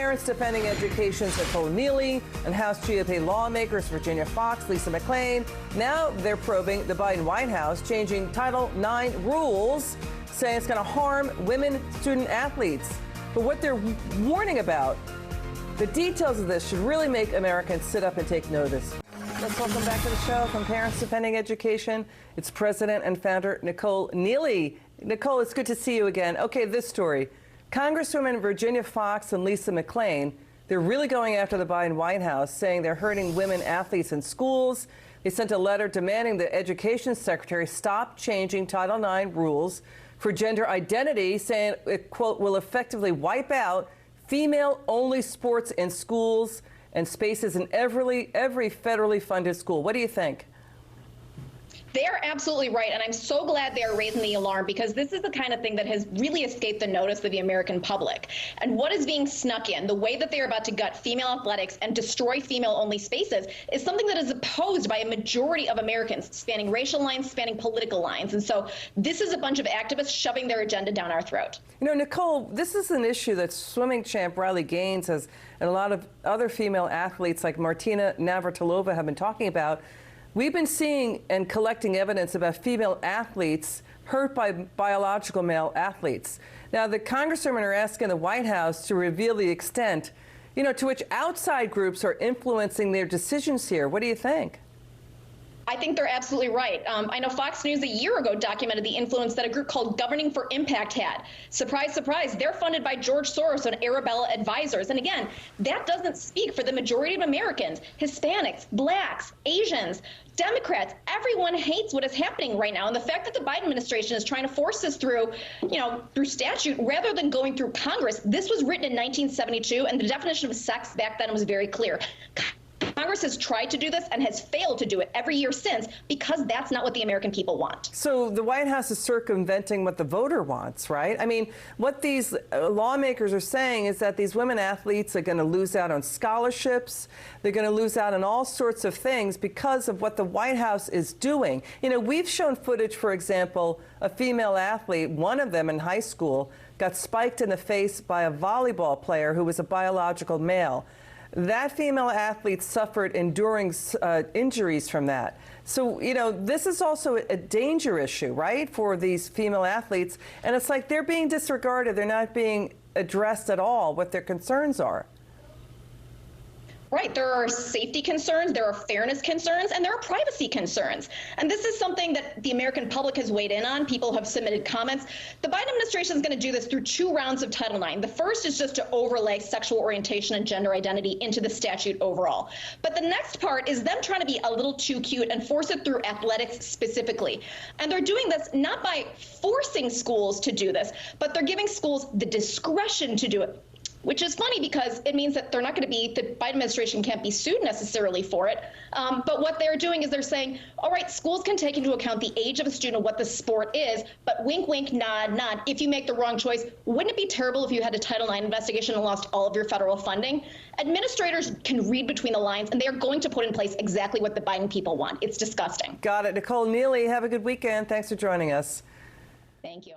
Parents Defending Education's Nicole Neily and House GOP lawmakers Virginia Fox, Lisa McClain. Now they're probing the Biden White House, changing Title IX rules, saying it's going to harm women student athletes. But what they're warning about, the details of this should really make Americans sit up and take notice. Let's welcome back to the show from Parents Defending Education. It's President and founder Nicole Neily. Nicole, it's good to see you again. Okay, this story. Congresswomen Virginia Fox and Lisa McClain, they're really going after the Biden White House, saying they're hurting women athletes in schools. They sent a letter demanding the Education Secretary stop changing Title IX rules for gender identity, saying it, quote, will effectively wipe out female-only sports in schools and spaces in every federally funded school. What do you think? They are absolutely right, and I'm so glad they are raising the alarm, because this is the kind of thing that has really escaped the notice of the American public. And what is being snuck in, the way that they are about to gut female athletics and destroy female-only spaces, is something that is opposed by a majority of Americans, spanning racial lines, spanning political lines. And so this is a bunch of activists shoving their agenda down our throat. You know, Nicole, this is an issue that swimming champ Riley Gaines has, and a lot of other female athletes like Martina Navratilova have been talking about. We've been seeing and collecting evidence about female athletes hurt by biological male athletes. Now, the congresswomen are asking the White House to reveal the extent, to which outside groups are influencing their decisions here. What do you think? I think they're absolutely right. I know Fox News a year ago documented the influence that a group called Governing for Impact had. Surprise, surprise, they're funded by George Soros and Arabella Advisors. And again, that doesn't speak for the majority of Americans, Hispanics, blacks, Asians, Democrats. Everyone hates what is happening right now. And the fact that the Biden administration is trying to force this through, through statute rather than going through Congress. This was written in 1972, and the definition of sex back then was very clear. Congress has tried to do this and has failed to do it every year since, because that's not what the American people want. So the White House is circumventing what the voter wants, right? I mean, what these lawmakers are saying is that these women athletes are going to lose out on scholarships. They're going to lose out on all sorts of things because of what the White House is doing. We've shown footage, for example, a female athlete, one of them in high school, got spiked in the face by a volleyball player who was a biological male. That female athlete suffered enduring injuries from that. So, this is also a danger issue, right, for these female athletes. And it's like they're being disregarded. They're not being addressed at all, what their concerns are. Right. There are safety concerns, there are fairness concerns, and there are privacy concerns. And this is something that the American public has weighed in on. People have submitted comments. The Biden administration is going to do this through 2 rounds of Title IX. The first is just to overlay sexual orientation and gender identity into the statute overall. But the next part is them trying to be a little too cute and force it through athletics specifically. And they're doing this not by forcing schools to do this, but they're giving schools the discretion to do it. Which is funny, because it means that they're not going to be, the Biden administration can't be sued necessarily for it. But what they're doing is they're saying, all right, schools can take into account the age of a student, what the sport is, but wink, wink, nod, nod. If you make the wrong choice, wouldn't it be terrible if you had a Title IX investigation and lost all of your federal funding? Administrators can read between the lines, and they are going to put in place exactly what the Biden people want. It's disgusting. Got it. Nicole Neily, have a good weekend. Thanks for joining us. Thank you.